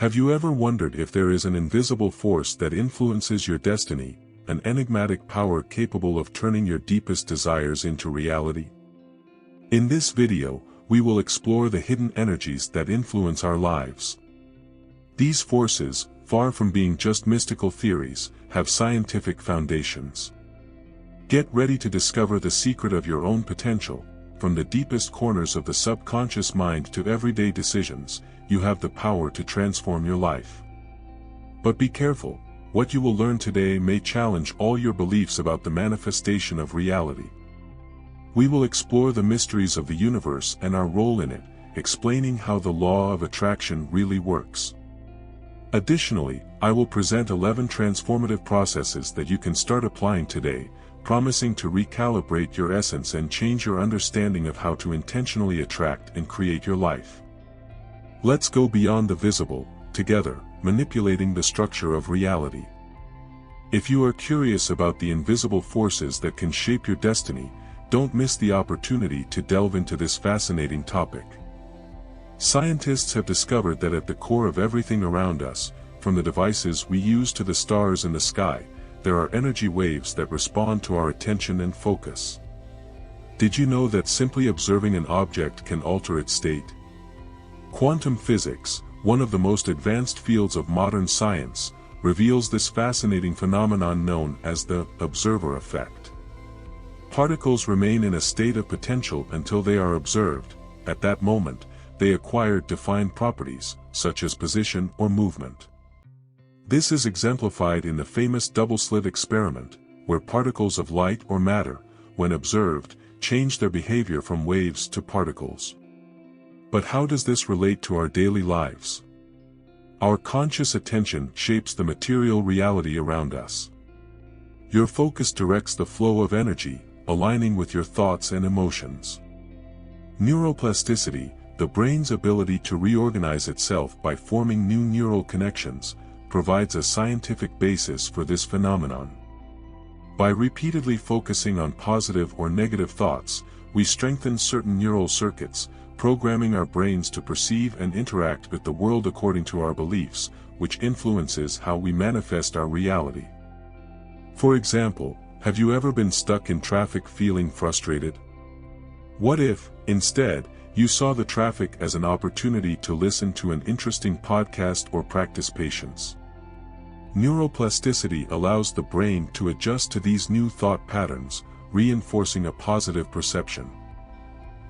Have you ever wondered if there is an invisible force that influences your destiny, an enigmatic power capable of turning your deepest desires into reality? In this video, we will explore the hidden energies that influence our lives. These forces, far from being just mystical theories, have scientific foundations. Get ready to discover the secret of your own potential. From the deepest corners of the subconscious mind to everyday decisions, you have the power to transform your life. But be careful, what you will learn today may challenge all your beliefs about the manifestation of reality. We will explore the mysteries of the universe and our role in it, explaining how the law of attraction really works. Additionally, I will present 11 transformative processes that you can start applying today, promising to recalibrate your essence and change your understanding of how to intentionally attract and create your life. Let's go beyond the visible, together, manipulating the structure of reality. If you are curious about the invisible forces that can shape your destiny, don't miss the opportunity to delve into this fascinating topic. Scientists have discovered that at the core of everything around us, from the devices we use to the stars in the sky, there are energy waves that respond to our attention and focus. Did you know that simply observing an object can alter its state? Quantum physics, one of the most advanced fields of modern science, reveals this fascinating phenomenon known as the observer effect. Particles remain in a state of potential until they are observed. At that moment, they acquire defined properties, such as position or movement. This is exemplified in the famous double-slit experiment, where particles of light or matter, when observed, change their behavior from waves to particles. But how does this relate to our daily lives? Our conscious attention shapes the material reality around us. Your focus directs the flow of energy, aligning with your thoughts and emotions. Neuroplasticity, the brain's ability to reorganize itself by forming new neural connections, provides a scientific basis for this phenomenon. By repeatedly focusing on positive or negative thoughts, we strengthen certain neural circuits, programming our brains to perceive and interact with the world according to our beliefs, which influences how we manifest our reality. For example, have you ever been stuck in traffic feeling frustrated? What if, instead, you saw the traffic as an opportunity to listen to an interesting podcast or practice patience? Neuroplasticity allows the brain to adjust to these new thought patterns, reinforcing a positive perception.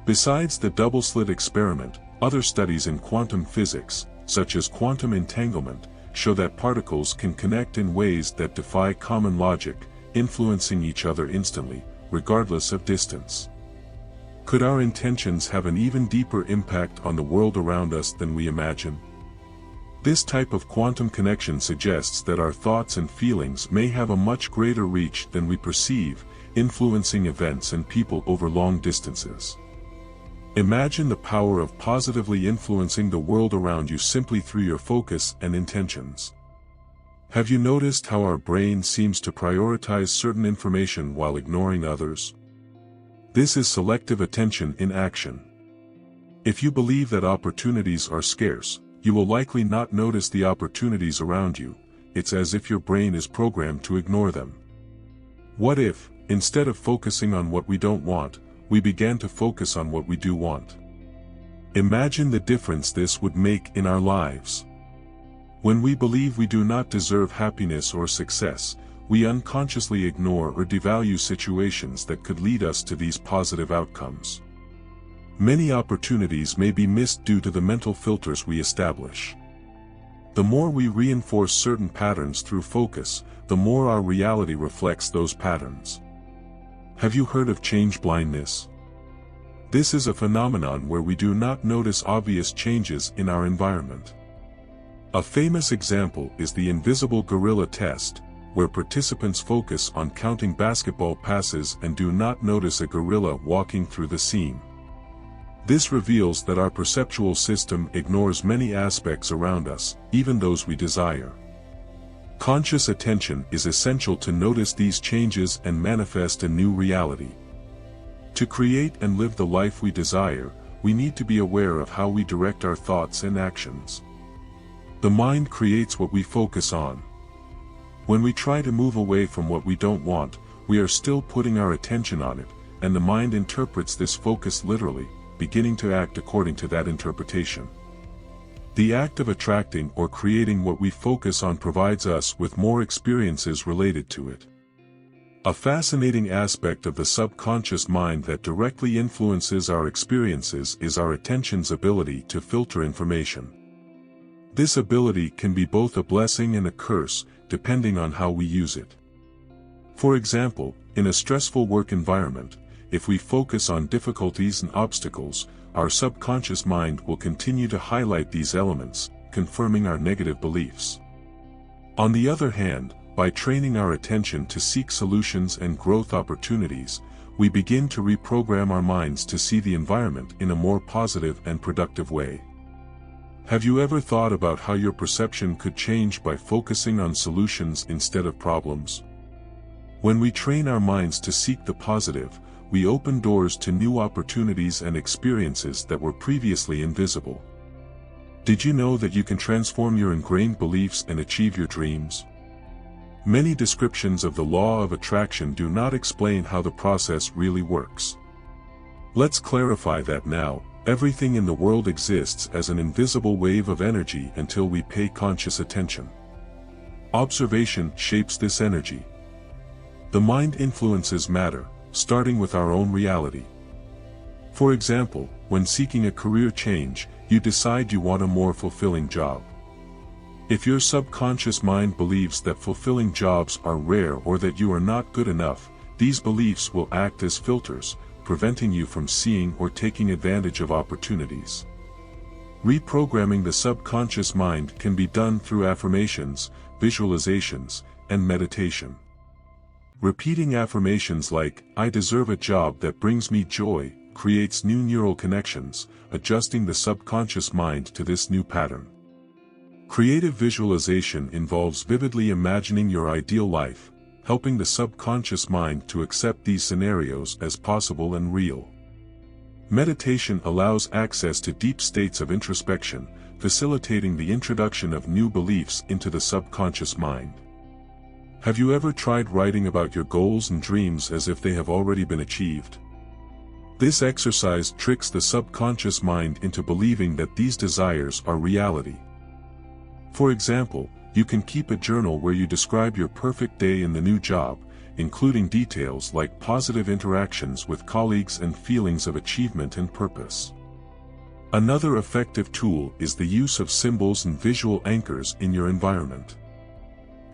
Besides the double-slit experiment, other studies in quantum physics, such as quantum entanglement, show that particles can connect in ways that defy common logic, influencing each other instantly, regardless of distance. Could our intentions have an even deeper impact on the world around us than we imagine? This type of quantum connection suggests that our thoughts and feelings may have a much greater reach than we perceive, influencing events and people over long distances. Imagine the power of positively influencing the world around you simply through your focus and intentions. Have you noticed how our brain seems to prioritize certain information while ignoring others? This is selective attention in action. If you believe that opportunities are scarce, you will likely not notice the opportunities around you. It's as if your brain is programmed to ignore them. What if, instead of focusing on what we don't want, we began to focus on what we do want? Imagine the difference this would make in our lives. When we believe we do not deserve happiness or success, we unconsciously ignore or devalue situations that could lead us to these positive outcomes. Many opportunities may be missed due to the mental filters we establish. The more we reinforce certain patterns through focus, the more our reality reflects those patterns. Have you heard of change blindness? This is a phenomenon where we do not notice obvious changes in our environment. A famous example is the invisible gorilla test, where participants focus on counting basketball passes and do not notice a gorilla walking through the scene. This reveals that our perceptual system ignores many aspects around us, even those we desire. Conscious attention is essential to notice these changes and manifest a new reality. To create and live the life we desire, we need to be aware of how we direct our thoughts and actions. The mind creates what we focus on. When we try to move away from what we don't want, we are still putting our attention on it, and the mind interprets this focus literally, beginning to act according to that interpretation. The act of attracting or creating what we focus on provides us with more experiences related to it. A fascinating aspect of the subconscious mind that directly influences our experiences is our attention's ability to filter information. This ability can be both a blessing and a curse, depending on how we use it. For example, in a stressful work environment, if we focus on difficulties and obstacles, our subconscious mind will continue to highlight these elements, confirming our negative beliefs. On the other hand, by training our attention to seek solutions and growth opportunities, we begin to reprogram our minds to see the environment in a more positive and productive way. Have you ever thought about how your perception could change by focusing on solutions instead of problems? When we train our minds to seek the positive, we open doors to new opportunities and experiences that were previously invisible. Did you know that you can transform your ingrained beliefs and achieve your dreams? Many descriptions of the law of attraction do not explain how the process really works. Let's clarify that now. Everything in the world exists as an invisible wave of energy until we pay conscious attention. Observation shapes this energy. The mind influences matter, starting with our own reality. For example, when seeking a career change, you decide you want a more fulfilling job. If your subconscious mind believes that fulfilling jobs are rare or that you are not good enough, these beliefs will act as filters, preventing you from seeing or taking advantage of opportunities. Reprogramming the subconscious mind can be done through affirmations, visualizations, and meditation. Repeating affirmations like, "I deserve a job that brings me joy," creates new neural connections, adjusting the subconscious mind to this new pattern. Creative visualization involves vividly imagining your ideal life, helping the subconscious mind to accept these scenarios as possible and real. Meditation allows access to deep states of introspection, facilitating the introduction of new beliefs into the subconscious mind. Have you ever tried writing about your goals and dreams as if they have already been achieved? This exercise tricks the subconscious mind into believing that these desires are reality. For example, you can keep a journal where you describe your perfect day in the new job, including details like positive interactions with colleagues and feelings of achievement and purpose. Another effective tool is the use of symbols and visual anchors in your environment.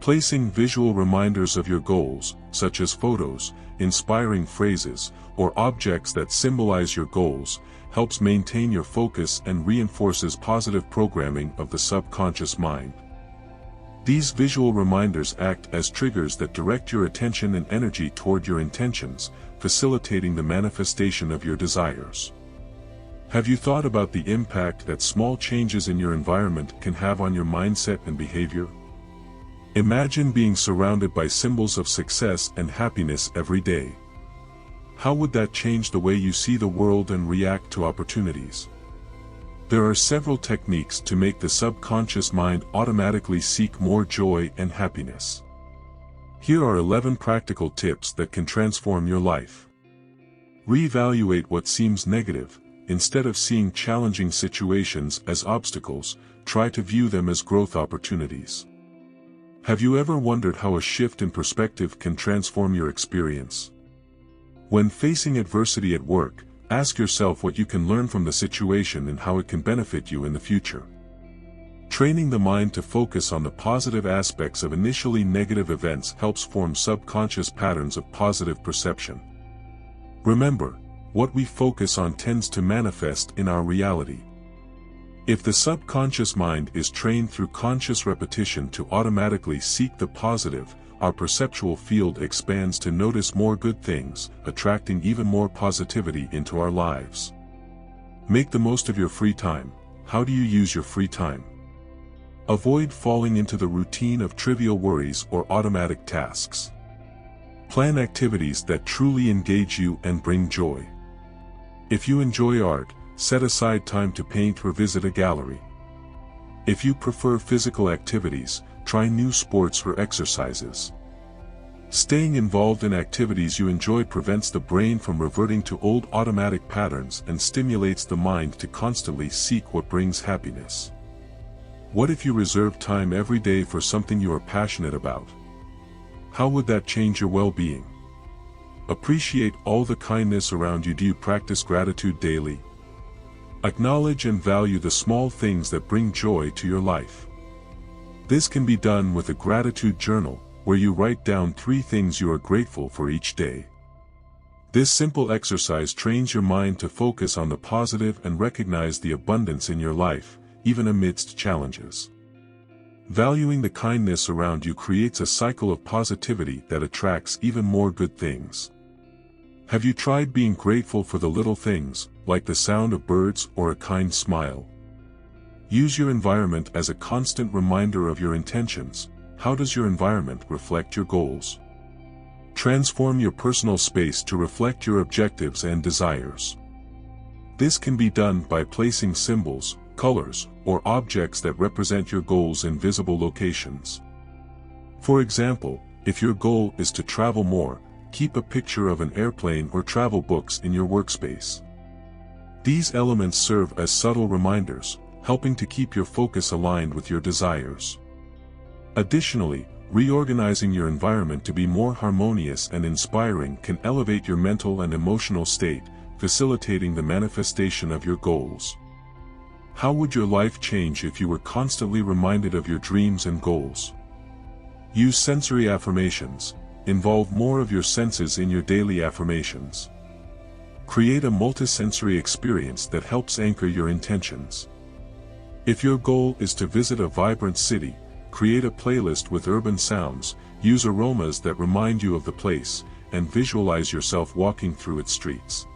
Placing visual reminders of your goals, such as photos, inspiring phrases, or objects that symbolize your goals, helps maintain your focus and reinforces positive programming of the subconscious mind. These visual reminders act as triggers that direct your attention and energy toward your intentions, facilitating the manifestation of your desires. Have you thought about the impact that small changes in your environment can have on your mindset and behavior? Imagine being surrounded by symbols of success and happiness every day. How would that change the way you see the world and react to opportunities? There are several techniques to make the subconscious mind automatically seek more joy and happiness. Here are 11 practical tips that can transform your life. Reevaluate what seems negative. Instead of seeing challenging situations as obstacles, try to view them as growth opportunities. Have you ever wondered how a shift in perspective can transform your experience? When facing adversity at work, ask yourself what you can learn from the situation and how it can benefit you in the future. Training the mind to focus on the positive aspects of initially negative events helps form subconscious patterns of positive perception. Remember, what we focus on tends to manifest in our reality. If the subconscious mind is trained through conscious repetition to automatically seek the positive, our perceptual field expands to notice more good things, attracting even more positivity into our lives. Make the most of your free time. How do you use your free time? Avoid falling into the routine of trivial worries or automatic tasks. Plan activities that truly engage you and bring joy. If you enjoy art, set aside time to paint or visit a gallery. If you prefer physical activities, try new sports or exercises. Staying involved in activities you enjoy prevents the brain from reverting to old automatic patterns and stimulates the mind to constantly seek what brings happiness. What if you reserve time every day for something you are passionate about? How would that change your well-being? Appreciate all the kindness around you. Do you practice gratitude daily? Acknowledge and value the small things that bring joy to your life. This can be done with a gratitude journal, where you write down 3 things you are grateful for each day. This simple exercise trains your mind to focus on the positive and recognize the abundance in your life, even amidst challenges. Valuing the kindness around you creates a cycle of positivity that attracts even more good things. Have you tried being grateful for the little things, like the sound of birds or a kind smile? Use your environment as a constant reminder of your intentions. How does your environment reflect your goals? Transform your personal space to reflect your objectives and desires. This can be done by placing symbols, colors, or objects that represent your goals in visible locations. For example, if your goal is to travel more, keep a picture of an airplane or travel books in your workspace. These elements serve as subtle reminders, helping to keep your focus aligned with your desires. Additionally, reorganizing your environment to be more harmonious and inspiring can elevate your mental and emotional state, facilitating the manifestation of your goals. How would your life change if you were constantly reminded of your dreams and goals? Use sensory affirmations. Involve more of your senses in your daily affirmations. Create a multisensory experience that helps anchor your intentions. If your goal is to visit a vibrant city, create a playlist with urban sounds, use aromas that remind you of the place, and visualize yourself walking through its streets.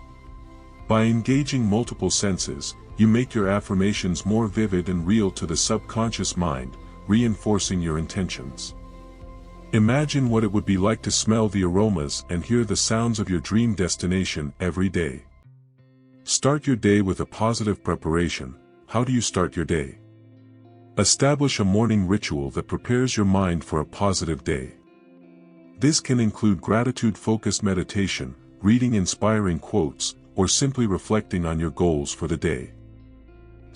By engaging multiple senses, you make your affirmations more vivid and real to the subconscious mind, reinforcing your intentions. Imagine what it would be like to smell the aromas and hear the sounds of your dream destination every day. Start your day with a positive preparation. How do you start your day? Establish a morning ritual that prepares your mind for a positive day. This can include gratitude-focused meditation, reading inspiring quotes, or simply reflecting on your goals for the day.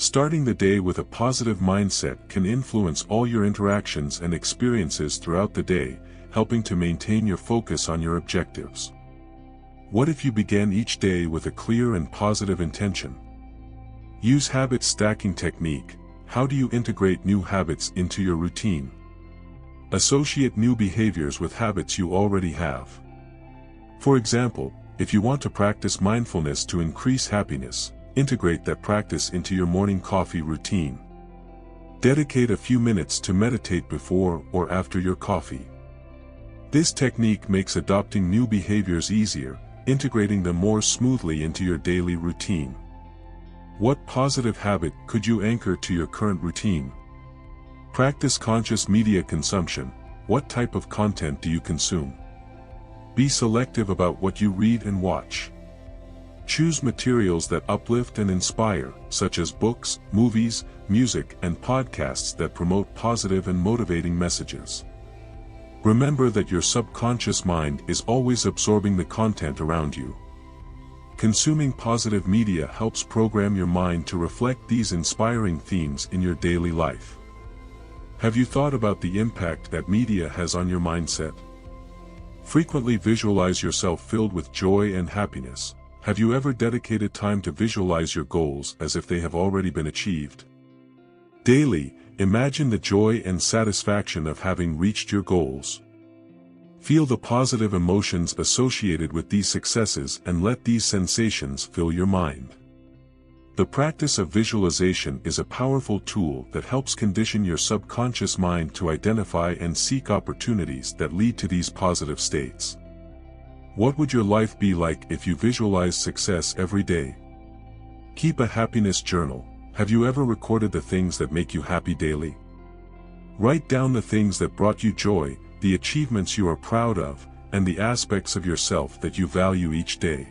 Starting the day with a positive mindset can influence all your interactions and experiences throughout the day, helping to maintain your focus on your objectives. What if you began each day with a clear and positive intention? Use habit stacking technique. How do you integrate new habits into your routine? Associate new behaviors with habits you already have. For example, if you want to practice mindfulness to increase happiness, integrate that practice into your morning coffee routine. Dedicate a few minutes to meditate before or after your coffee. This technique makes adopting new behaviors easier, integrating them more smoothly into your daily routine. What positive habit could you anchor to your current routine? Practice conscious media consumption. What type of content do you consume? Be selective about what you read and watch. Choose materials that uplift and inspire, such as books, movies, music, and podcasts that promote positive and motivating messages. Remember that your subconscious mind is always absorbing the content around you. Consuming positive media helps program your mind to reflect these inspiring themes in your daily life. Have you thought about the impact that media has on your mindset? Frequently visualize yourself filled with joy and happiness. Have you ever dedicated time to visualize your goals as if they have already been achieved? Daily, imagine the joy and satisfaction of having reached your goals. Feel the positive emotions associated with these successes and let these sensations fill your mind. The practice of visualization is a powerful tool that helps condition your subconscious mind to identify and seek opportunities that lead to these positive states. What would your life be like if you visualize success every day? Keep a happiness journal. Have you ever recorded the things that make you happy daily? Write down the things that brought you joy, the achievements you are proud of, and the aspects of yourself that you value each day.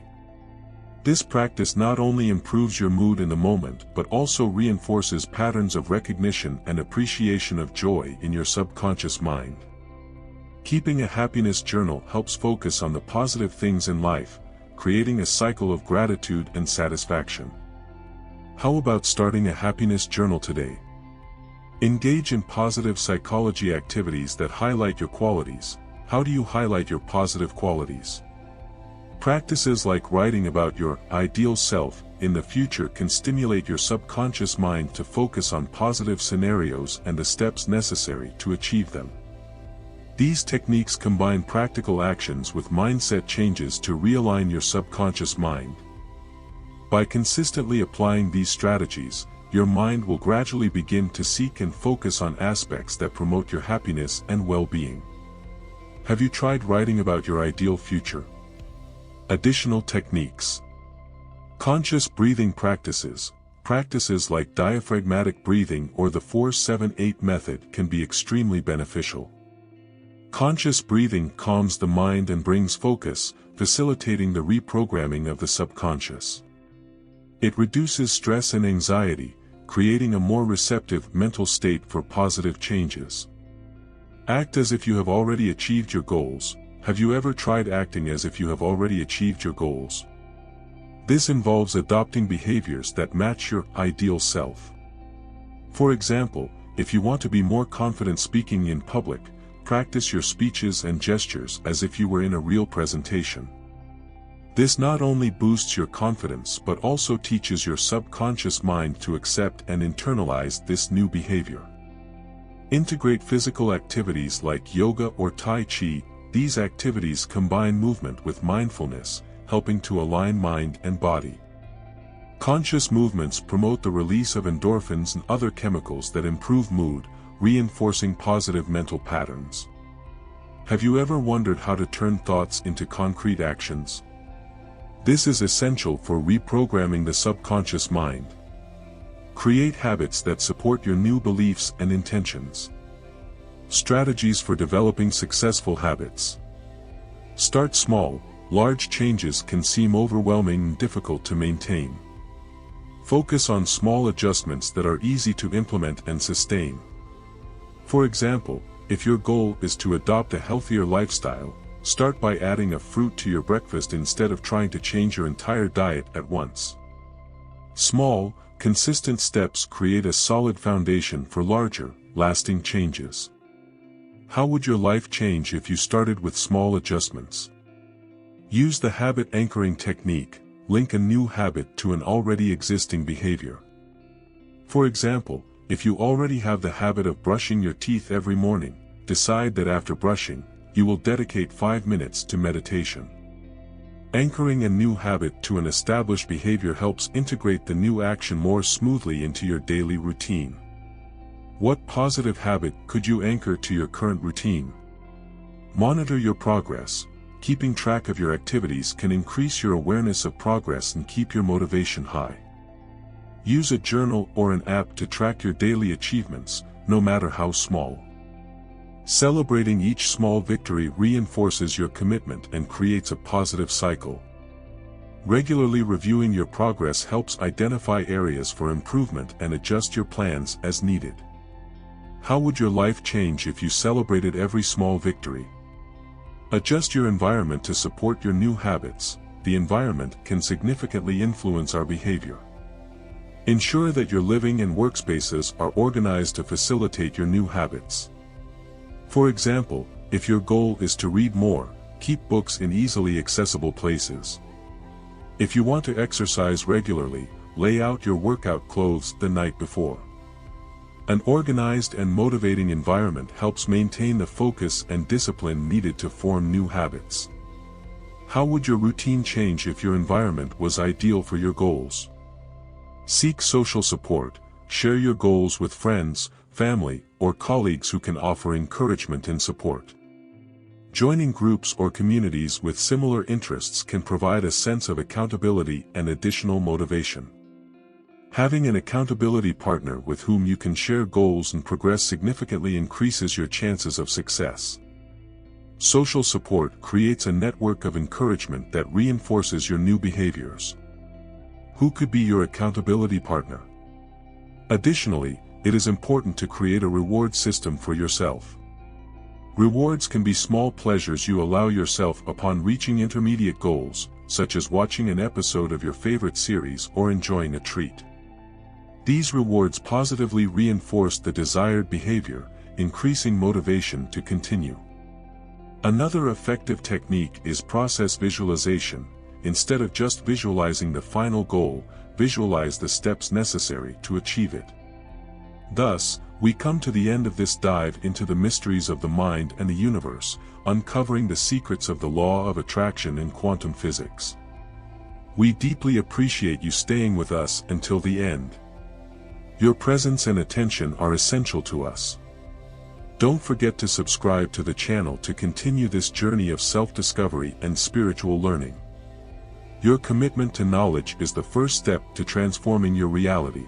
This practice not only improves your mood in the moment but also reinforces patterns of recognition and appreciation of joy in your subconscious mind. Keeping a happiness journal helps focus on the positive things in life, creating a cycle of gratitude and satisfaction. How about starting a happiness journal today? Engage in positive psychology activities that highlight your qualities. How do you highlight your positive qualities? Practices like writing about your ideal self in the future can stimulate your subconscious mind to focus on positive scenarios and the steps necessary to achieve them. These techniques combine practical actions with mindset changes to realign your subconscious mind. By consistently applying these strategies, your mind will gradually begin to seek and focus on aspects that promote your happiness and well-being. Have you tried writing about your ideal future? Additional techniques. Conscious breathing practices. Practices like diaphragmatic breathing or the 4-7-8 method can be extremely beneficial. Conscious breathing calms the mind and brings focus, facilitating the reprogramming of the subconscious. It reduces stress and anxiety, creating a more receptive mental state for positive changes. Act as if you have already achieved your goals. Have you ever tried acting as if you have already achieved your goals? This involves adopting behaviors that match your ideal self. For example, if you want to be more confident speaking in public, practice your speeches and gestures as if you were in a real presentation. This not only boosts your confidence but also teaches your subconscious mind to accept and internalize this new behavior. Integrate physical activities like yoga or Tai Chi. These activities combine movement with mindfulness, helping to align mind and body. Conscious movements promote the release of endorphins and other chemicals that improve mood, reinforcing positive mental patterns. Have you ever wondered how to turn thoughts into concrete actions? This is essential for reprogramming the subconscious mind. Create habits that support your new beliefs and intentions. Strategies for developing successful habits. Start small. Large changes can seem overwhelming and difficult to maintain. Focus on small adjustments that are easy to implement and sustain. For example, if your goal is to adopt a healthier lifestyle, start by adding a fruit to your breakfast instead of trying to change your entire diet at once. Small, consistent steps create a solid foundation for larger, lasting changes. How would your life change if you started with small adjustments? Use the habit anchoring technique. Link a new habit to an already existing behavior. For example, if you already have the habit of brushing your teeth every morning, decide that after brushing, you will dedicate 5 minutes to meditation. Anchoring a new habit to an established behavior helps integrate the new action more smoothly into your daily routine. What positive habit could you anchor to your current routine? Monitor your progress. Keeping track of your activities can increase your awareness of progress and keep your motivation high. Use a journal or an app to track your daily achievements, no matter how small. Celebrating each small victory reinforces your commitment and creates a positive cycle. Regularly reviewing your progress helps identify areas for improvement and adjust your plans as needed. How would your life change if you celebrated every small victory? Adjust your environment to support your new habits. The environment can significantly influence our behavior. Ensure that your living and workspaces are organized to facilitate your new habits. For example, if your goal is to read more, keep books in easily accessible places. If you want to exercise regularly, lay out your workout clothes the night before. An organized and motivating environment helps maintain the focus and discipline needed to form new habits. How would your routine change if your environment was ideal for your goals? Seek social support. Share your goals with friends, family, or colleagues who can offer encouragement and support. Joining groups or communities with similar interests can provide a sense of accountability and additional motivation. Having an accountability partner with whom you can share goals and progress significantly increases your chances of success. Social support creates a network of encouragement that reinforces your new behaviors. Who could be your accountability partner? Additionally, it is important to create a reward system for yourself. Rewards can be small pleasures you allow yourself upon reaching intermediate goals, such as watching an episode of your favorite series or enjoying a treat. These rewards positively reinforce the desired behavior, increasing motivation to continue. Another effective technique is process visualization. Instead of just visualizing the final goal, visualize the steps necessary to achieve it. Thus, we come to the end of this dive into the mysteries of the mind and the universe, uncovering the secrets of the law of attraction and quantum physics. We deeply appreciate you staying with us until the end. Your presence and attention are essential to us. Don't forget to subscribe to the channel to continue this journey of self-discovery and spiritual learning. Your commitment to knowledge is the first step to transforming your reality.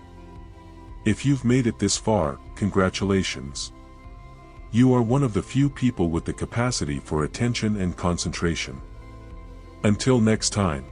If you've made it this far, congratulations. You are one of the few people with the capacity for attention and concentration. Until next time.